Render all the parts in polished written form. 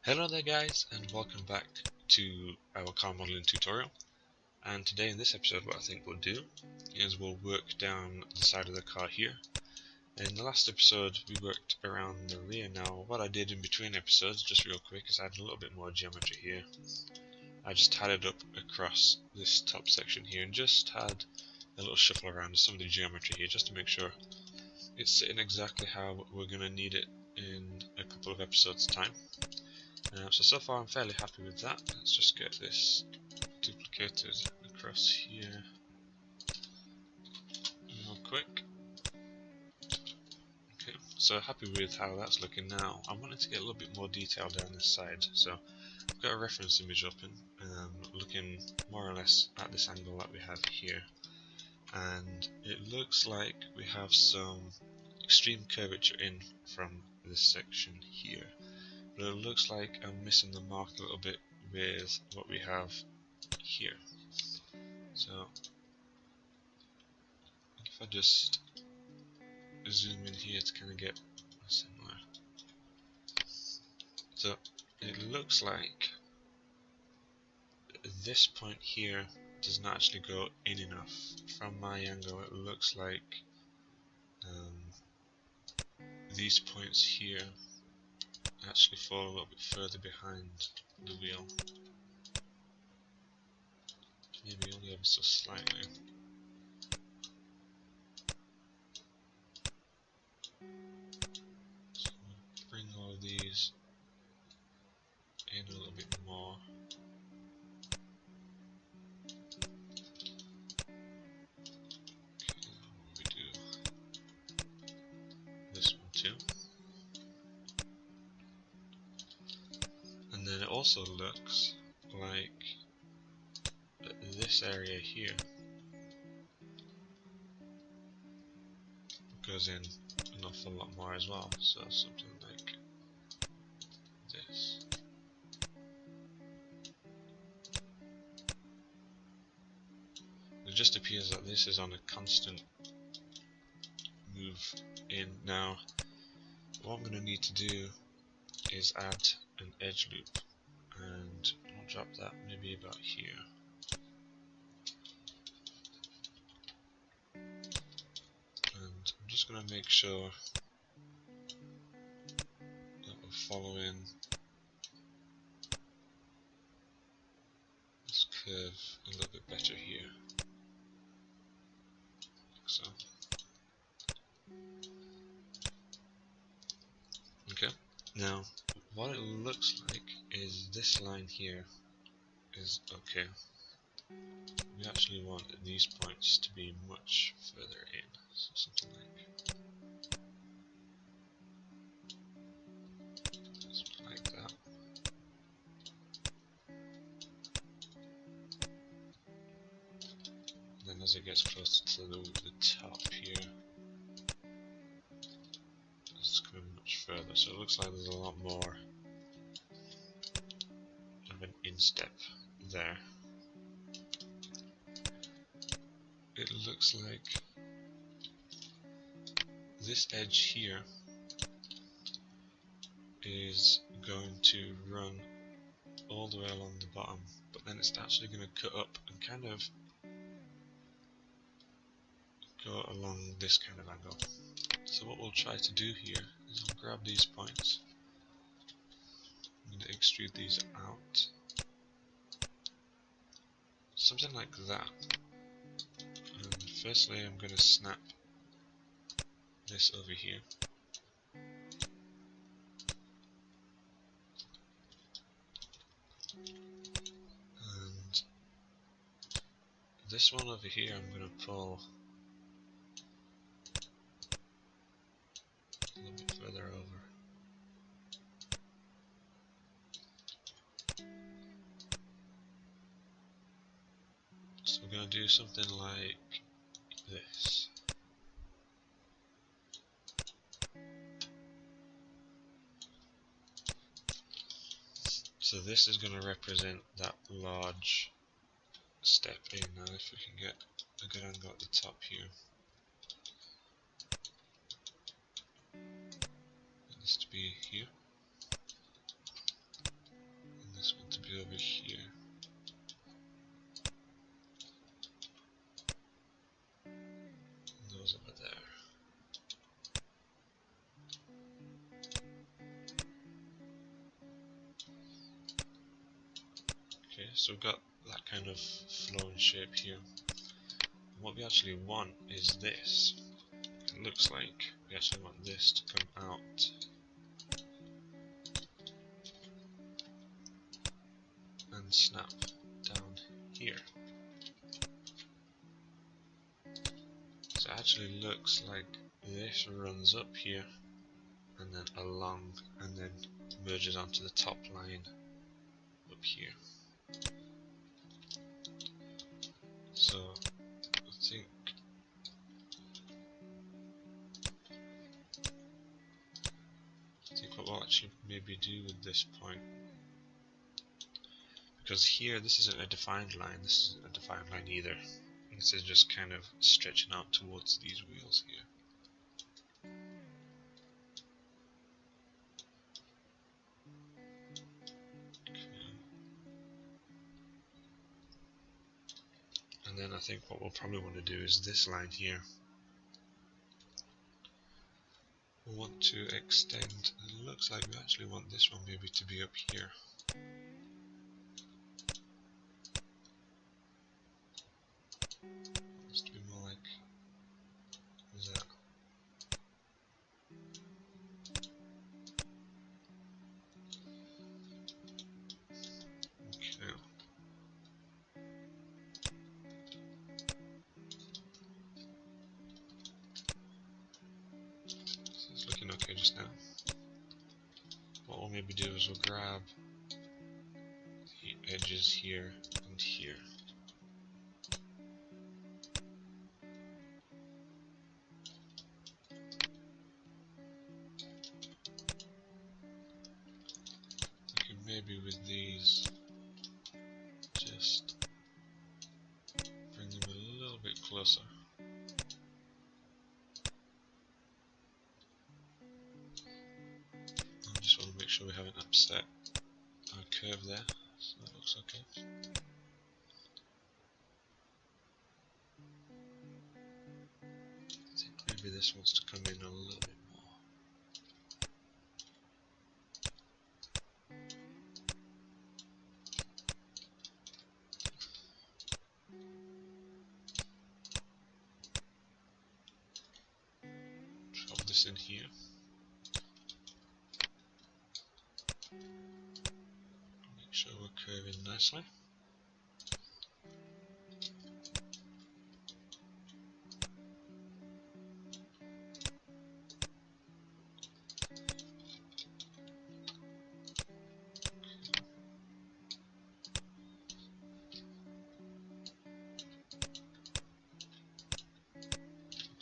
Hello there guys, and welcome back to our car modeling tutorial. And today in this episode what I think we'll do is we'll work down the side of the car here. In the last episode we worked around the rear. Now what I did in between episodes, just real quick, is add a little bit more geometry here. I just had it up across this top section here and just had a little shuffle around some of the geometry here just to make sure it's sitting exactly how we're going to need it in a couple of episodes time. So far I'm fairly happy with that. Let's just get this duplicated across here real quick. Okay, so happy with how that's looking now. I wanted to get a little bit more detail down this side, so I've got a reference image open, looking more or less at this angle that we have here, and it looks like we have some extreme curvature in from this section here. But it looks like I'm missing the mark a little bit with what we have here. So if I just zoom in here to kind of get similar. So it looks like this point here does not actually go in enough. From my angle it looks like these points here actually fall a little bit further behind the wheel. Maybe only ever so slightly. So we'll bring all of these in a little bit more. Okay, we do this one too. And then it also looks like this area here goes in an awful lot more as well, so something like this. It just appears that this is on a constant move in. Now what I'm going to need to do is add an edge loop, and I'll drop that maybe about here. And I'm just going to make sure that we're following this curve a little bit better here, like so. Okay, now what it looks like is this line here is okay. We actually want these points to be much further in, so something like that. And then as it gets closer to the top here, it's coming much further, so it looks like there's a lot more of an instep there. It looks like this edge here is going to run all the way along the bottom, but then it's actually going to cut up and kind of go along this kind of angle. So what we'll try to do here is we'll grab these points, I'm going to extrude these out, something like that. And firstly I'm going to snap this over here. And this one over here I'm going to pull a little bit further over. So we're going to do something like this. So this is going to represent that large step in. Now if we can get a good angle at the top here, it needs to be here. directly over here. And those over there. Okay, so we've got that kind of flowing shape here. And what we actually want is this. It looks like we actually want this to come out and snap down here. So it actually looks like this runs up here and then along and then merges onto the top line up here. So I think what we'll actually maybe do with this point, because here this isn't a defined line, this isn't a defined line either. This is just kind of stretching out towards these wheels here. And then I think what we'll probably want to do is this line here. We'll want to extend, it looks like we actually want this one maybe to be up here. It's to be more like that. Okay. So it's looking okay just now. What we'll maybe do is we'll grab the edges here and here. We could maybe with these just bring them a little bit closer. I just want to make sure we haven't upset our curve there, so that looks okay. I think maybe this wants to come in a little bit more. Drop this in here. Make sure we're curving nicely.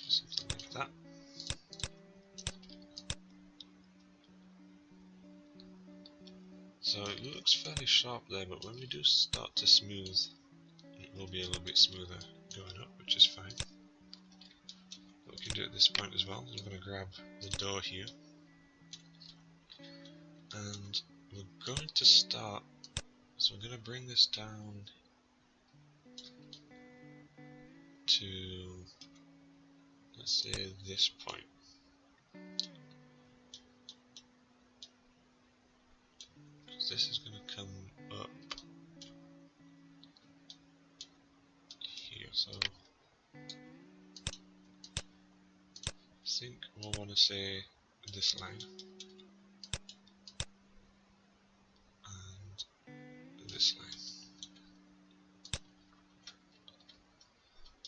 Something like that. So it looks fairly sharp there, but when we do start to smooth, it will be a little bit smoother going up, which is fine. What we can do at this point as well is we're going to grab the door here, and we're going to start, so we're going to bring this down to, let's say, this point. Because this is going to come up here, so I think we'll want to say this line and this line.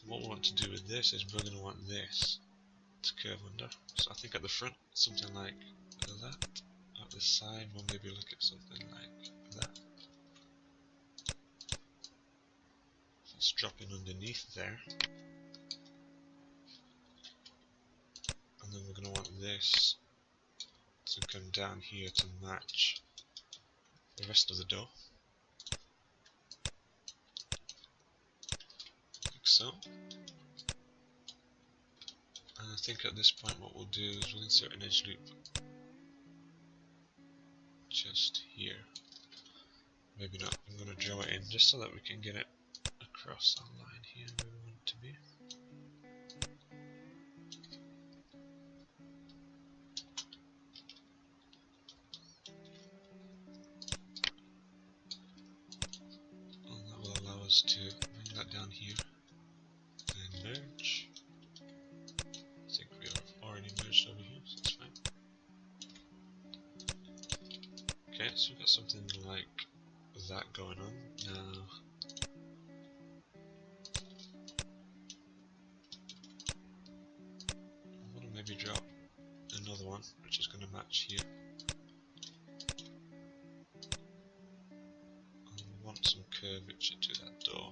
What we want to do with this is we're going to want this to curve under. So I think at the front, something like that. At the side, we'll maybe look at something like that. So it's dropping underneath there. And then we're going to want this to come down here to match the rest of the door. Like so. And I think at this point what we'll do is we'll insert an edge loop just here. maybe not. I'm going to draw it in just so that we can get it across that line here where we want it to be. And that will allow us to bring that down here and merge. I think we have already merged over here, so that's fine. Okay, so we've got something like that going on. Now, I want to maybe drop another one, which is going to match here. And we want some curvature to that door.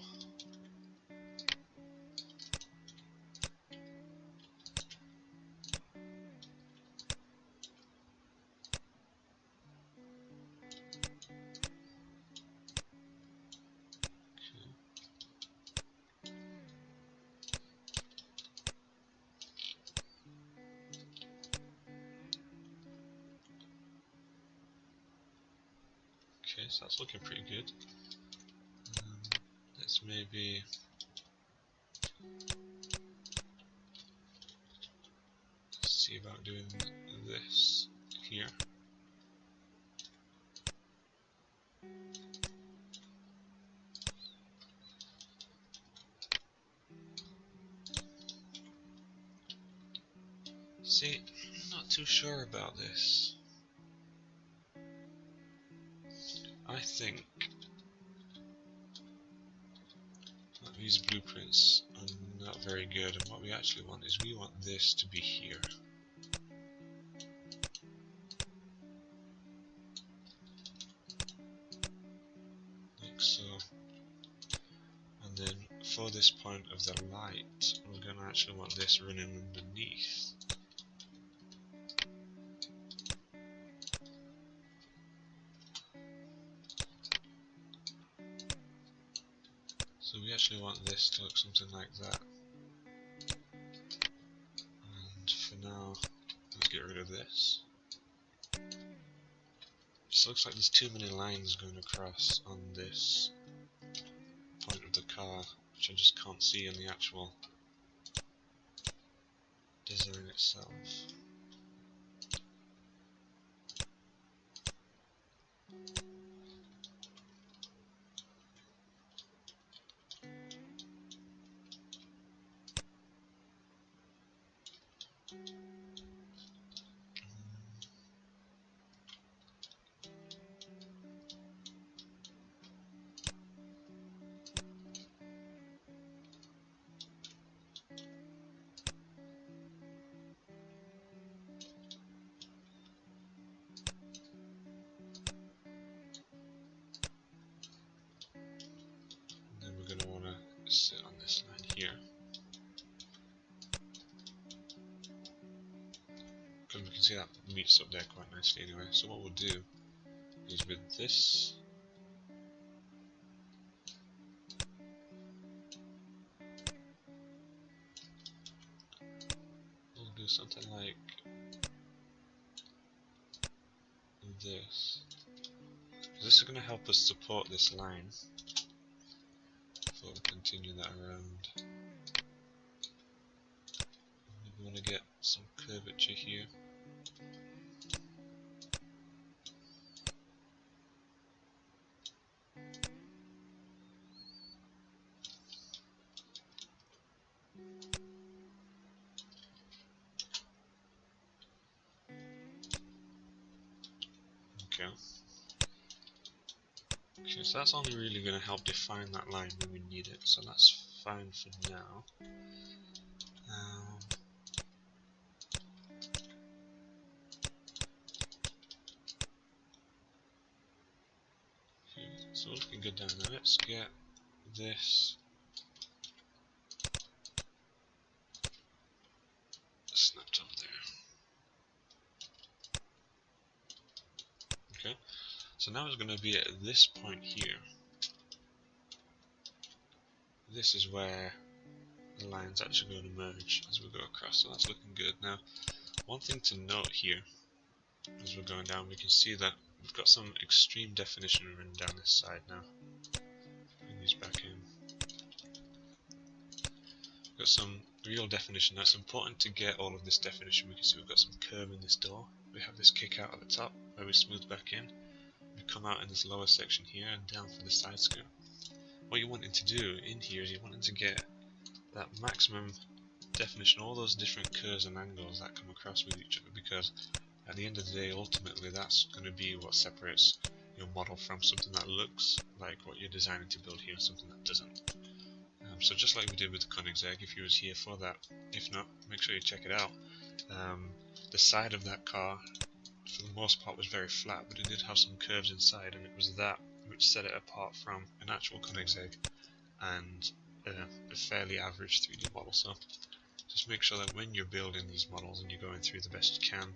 Okay, so that's looking pretty good. Let's maybe see about doing this here. See, I'm not too sure about this. I think that these blueprints are not very good, and what we actually want is we want this to be here. Like so. And then for this point of the light, we're going to actually want this running underneath. So we actually want this to look something like that. And for now, let's get rid of this. Just looks like there's too many lines going across on this point of the car, which I just can't see in the actual design itself. Then we're going to want to sit on this line here, because we can see that meets up there quite nicely anyway. So what we'll do is with this, we'll do something like this. This is going to help us support this line before we continue that around. We want to get some curvature here. Okay. Okay, so that's only really going to help define that line when we need it, so that's fine for now. Okay, so we're looking good down there. Let's get this snapped up there. Okay, so now it's going to be at this point here. This is where the line's actually going to merge as we go across, so that's looking good. Now, one thing to note here, as we're going down, we can see that we've got some extreme definition running down this side now. Bring these back in. Got some real definition. Now it's important to get all of this definition. We can see we've got some curve in this door. We have this kick out at the top where we smooth back in. We come out in this lower section here and down for the side skirt. What you're wanting to do in here is you're wanting to get that maximum definition, all those different curves and angles that come across with each other, because at the end of the day, ultimately that's going to be what separates your model from something that looks like what you're designing to build here and something that doesn't. So just like we did with the Koenigsegg, if you was here for that, if not, make sure you check it out. The side of that car, for the most part, was very flat, but it did have some curves inside, and it was that which set it apart from an actual Koenigsegg and a fairly average 3D model. So just make sure that when you're building these models and you're going through the best you can,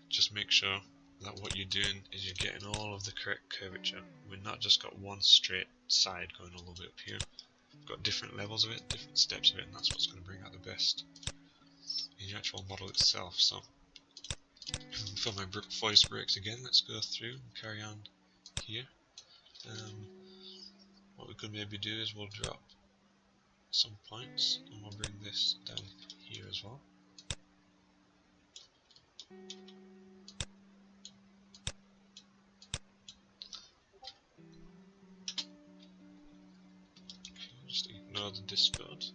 just make sure that what you're doing is you're getting all of the correct curvature. We've not just got one straight side going all the way up here. We've got different levels of it, different steps of it, and that's what's going to bring out the best in your actual model itself. So for my voice brakes again, let's go through and carry on here. What we could maybe do is we'll drop some points and we'll bring this down here as well. Okay, just ignore the Discord.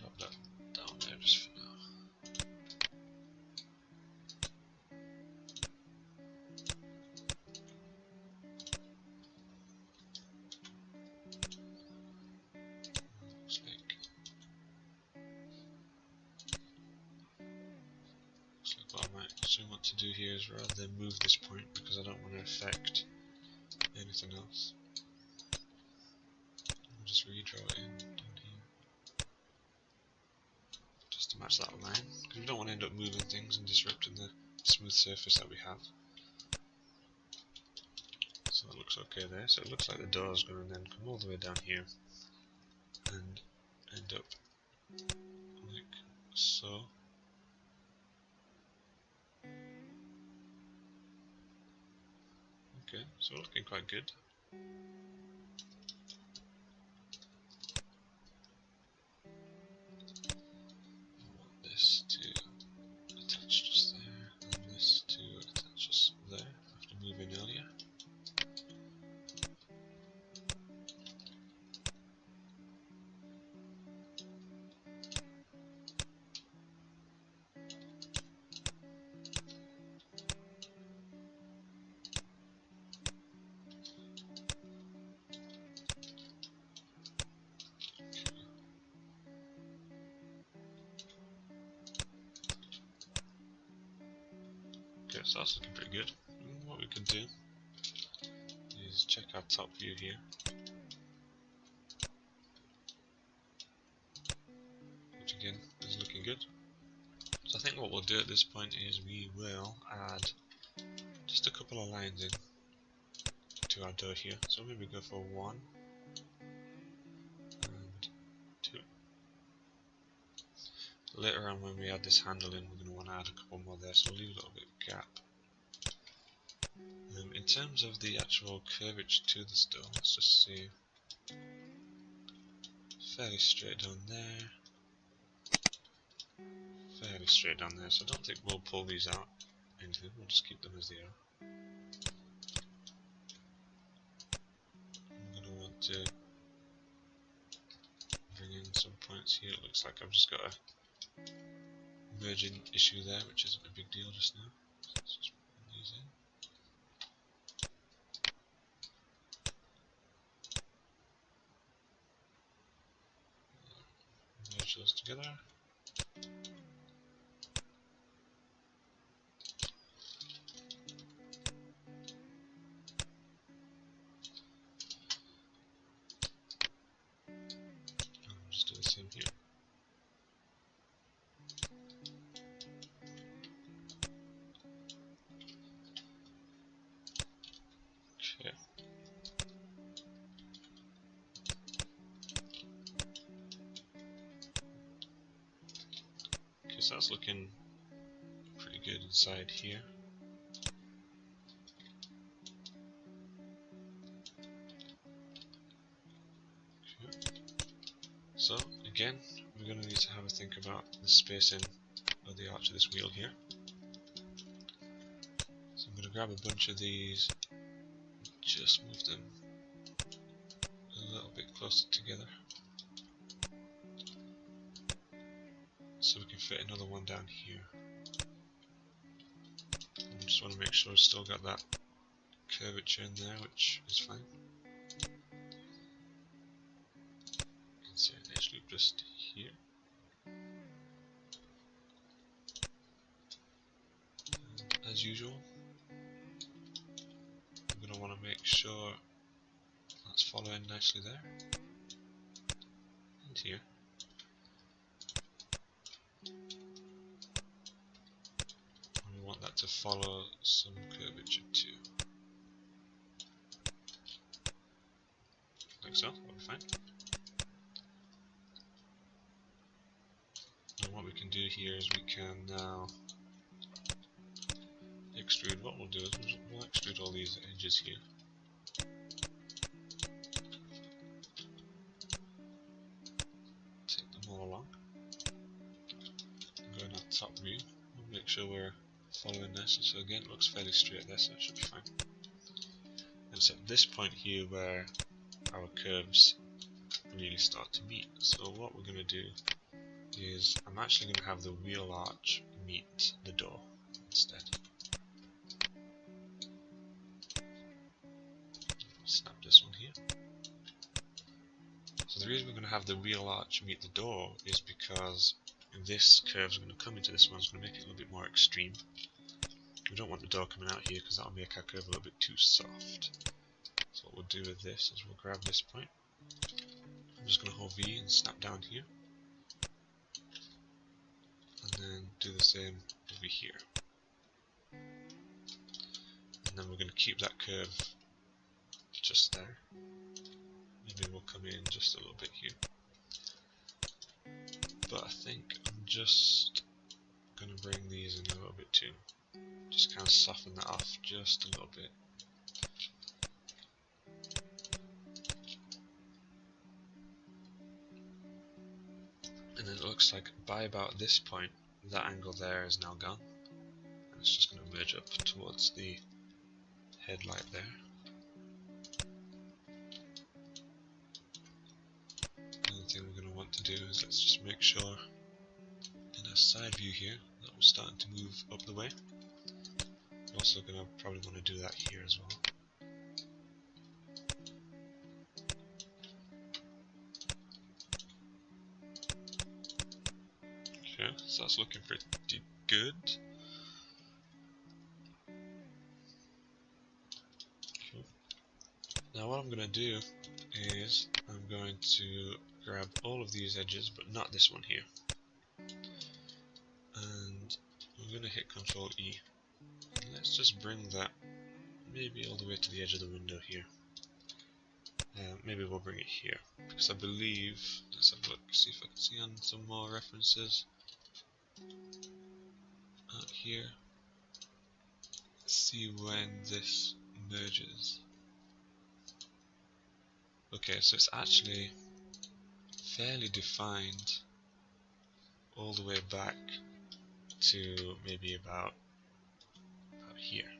Drop that down there just for now. What I might actually want to do here is rather than move this point, because I don't want to affect anything else, I'll just redraw it in down here just to match that line, because we don't want to end up moving things and disrupting the smooth surface that we have. So it looks okay there. So it looks like the door is going to then come all the way down here and end up like so. Okay, so looking quite good. I want this to attach just there, and this to attach just there after moving earlier. Okay, so that's looking pretty good. And what we can do is check our top view here. Which again is looking good. So I think what we'll do at this point is we will add just a couple of lines in to our door here. So maybe go for 1 and 2. Later on when we add this handle in, we're going to want to add a couple more there, so we'll leave a little bit of gap. In terms of the actual curvature to this door, let's just see, fairly straight down there, fairly straight down there, so I don't think we'll pull these out anything, we'll just keep them as they are. I'm going to want to bring in some points here. It looks like I've just got a merging issue there, which isn't a big deal just now. So let's just bring these in. Merge those together. And we'll just do the same here. so that's looking pretty good inside here. Okay. So again, we're going to need to have a think about the spacing of the arch of this wheel here. So I'm going to grab a bunch of these, just move them a little bit closer together, so we can fit another one down here. I just want to make sure we've still got that curvature in there, which is fine. Insert an edge loop just here. And as usual, I'm going to want to make sure that's following nicely there and here. And we want that to follow some curvature too. Like so, that'll be fine. And what we can do here is we can now extrude. What we'll do is we'll extrude all these edges here. Take them all along. Go in our top view. We'll make sure we're following nicely. So again, it looks fairly straight there, so it should be fine. And it's at this point here where our curves really start to meet. So what we're going to do is I'm actually going to have the wheel arch meet the door instead. Snap this one here. So the reason we're going to have the wheel arch meet the door is because this curve is going to come into this one, it's going to make it a little bit more extreme. We don't want the door coming out here because that'll make our curve a little bit too soft. So what we'll do with this is we'll grab this point. I'm just going to hold V and snap down here. And then do the same over here. And then we're going to keep that curve just there. Maybe we'll come in just a little bit here. But I think I'm just going to bring these in a little bit too. Just kind of soften that off just a little bit. And then it looks like by about this point, that angle there is now gone. And it's just going to merge up towards the headlight there. Another thing we're going to want to do is let's just make sure in our side view here that we're starting to move up the way. We're also going to probably want to do that here as well. Okay, so that's looking pretty good. Cool. Now what I'm going to do is I'm going to grab all of these edges, but not this one here. And I'm going to hit Ctrl E. And let's just bring that maybe all the way to the edge of the window here. Maybe we'll bring it here, because I believe, let's have a look, see if I can see on some more references. Out here, let's see when this merges. Okay, so it's actually fairly defined all the way back to maybe about here.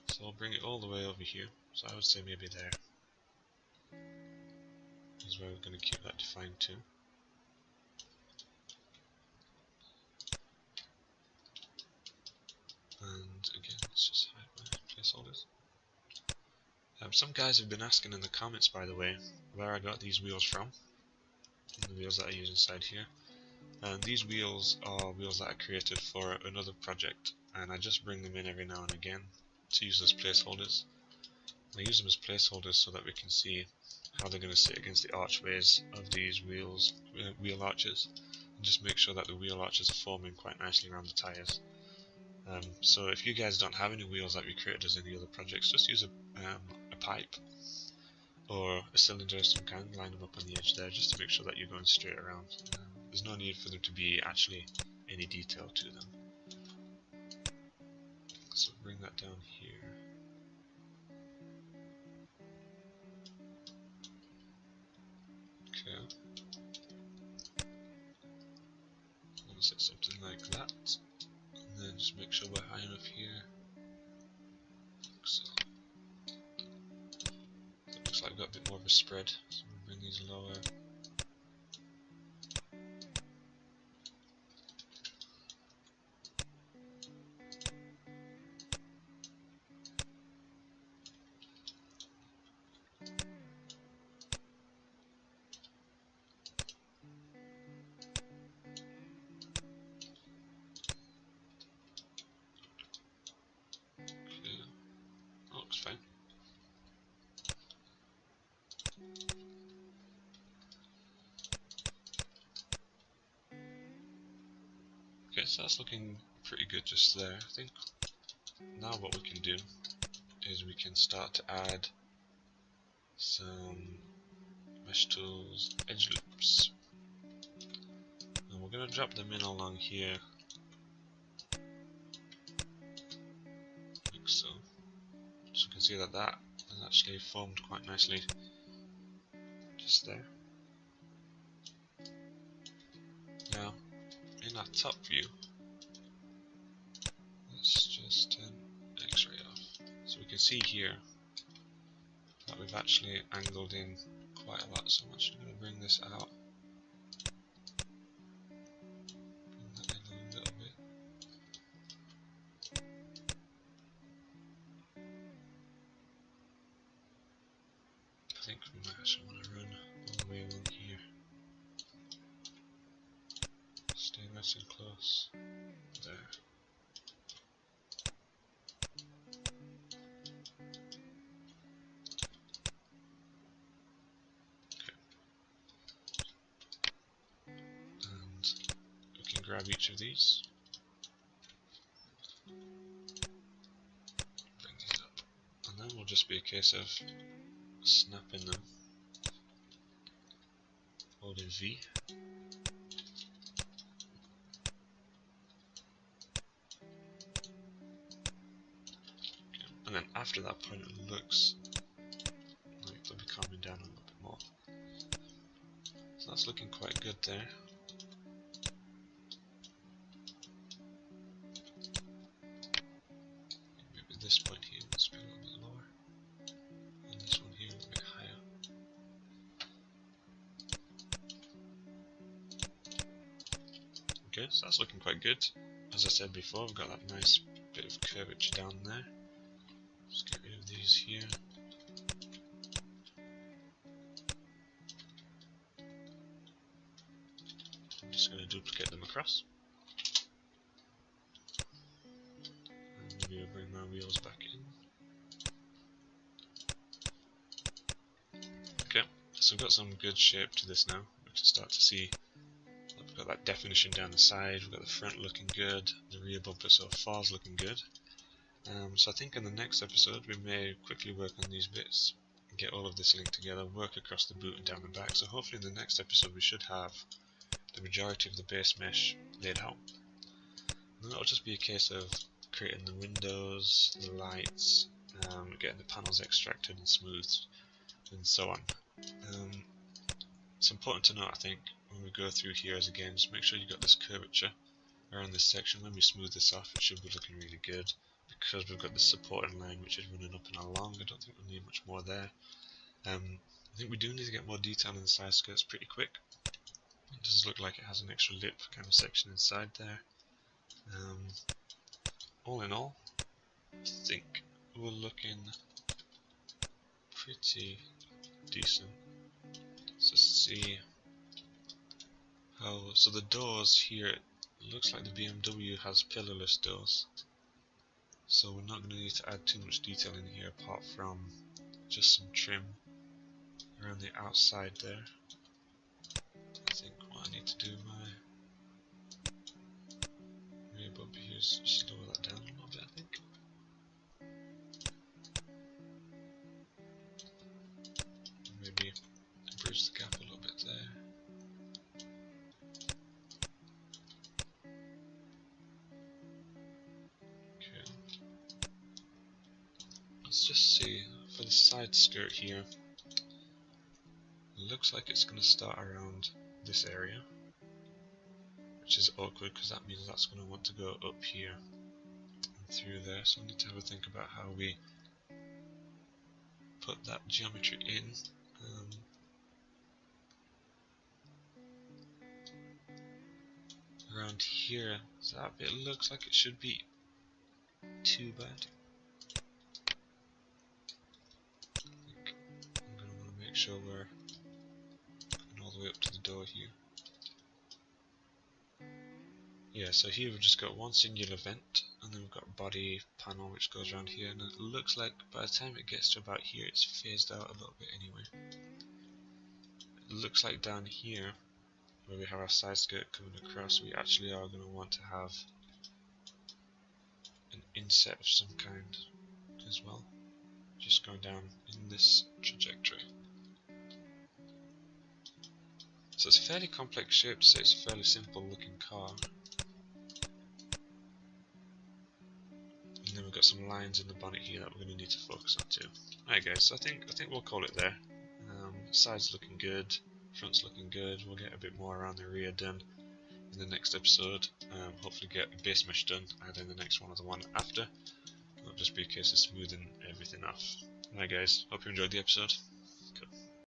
So I'll bring it all the way over here. So I would say maybe there is where we're going to keep that defined too. And again, let's just hide my placeholders. Some guys have been asking in the comments, by the way, where I got these wheels from. The wheels that I use inside here. And these wheels are wheels that I created for another project, and I just bring them in every now and again to use as placeholders. I use them as placeholders so that we can see how they're going to sit against the archways of these wheel arches, and just make sure that the wheel arches are forming quite nicely around the tyres. So if you guys don't have any wheels that we created as any other projects, just use a pipe or a cylinder of some kind, line them up on the edge there just to make sure that you're going straight around. there's no need for there to be actually any detail to them. So bring that down here. Okay. I'm gonna set something like that, and then just make sure we're high enough here. So it looks like I've got a bit more of a spread, so we'll bring these lower. Okay. Oh, looks fine. Okay, so that's looking pretty good just there. I think now what we can do is we can start to add some mesh tools, edge loops, and we're going to drop them in along here, like so. So you can see that that has actually formed quite nicely just there. Now, in our top view, let's just turn X-ray off. So we can see here that we've actually angled in quite a lot, so I'm actually going to bring this out. Bring that in a little bit. I think we might actually want to run all the way along here. Stay nice and close. There. Okay. And we can grab each of these. Bring these up. And then will just be a case of snapping them. Holding V. And then after that point it looks like they'll be calming down a little bit more. So that's looking quite good there. Maybe this point here must be a little bit lower. And this one here a little bit higher. Okay, so that's looking quite good. As I said before, we've got that nice bit of curvature down there. Just get rid of these here. I'm just going to duplicate them across. And maybe I'll bring my wheels back in. Okay, so we've got some good shape to this now. We can start to see we've got that definition down the side, we've got the front looking good, the rear bumper so far is looking good. So I think in the next episode we may quickly work on these bits, get all of this linked together, work across the boot and down the back. So hopefully in the next episode we should have the majority of the base mesh laid out. And then it'll just be a case of creating the windows, the lights, getting the panels extracted and smoothed, and so on. It's important to note, I think, when we go through here as again, just make sure you've got this curvature around this section. When we smooth this off, it should be looking really good. Because we've got this supporting line which is running up and along, I don't think we'll need much more there. I think we do need to get more detail in the side skirts pretty quick. It does look like it has an extra lip kind of section inside there. All in all, I think we're looking pretty decent. So see how, so the doors here, it looks like the BMW has pillarless doors. So we're not going to need to add too much detail in here apart from just some trim around the outside there. I think what I need to do my rear bumper here is just lower that down a little bit, I think. Maybe bridge the gap a little bit there. let's just see, for the side skirt here, looks like it's going to start around this area, which is awkward because that means that's going to want to go up here and through there, so I need to have a think about how we put that geometry in. Around here, so that bit looks like it should be too bad. I'm going to want to make sure we're going all the way up to the door here. Yeah, so here we've just got one singular vent, and then we've got a body panel which goes around here, and it looks like by the time it gets to about here it's phased out a little bit anyway. It looks like down here, where we have our side skirt coming across, we actually are going to want to have an inset of some kind as well, just going down in this trajectory. So it's a fairly complex shape to say it's a fairly simple looking car. And then we've got some lines in the bonnet here that we're going to need to focus on too. Alright guys, so I think we'll call it there. Side's looking good, front's looking good. We'll get a bit more around the rear done in the next episode. Hopefully get the base mesh done, and then the next one or the one after. It'll just be a case of smoothing everything off. Alright guys, hope you enjoyed the episode.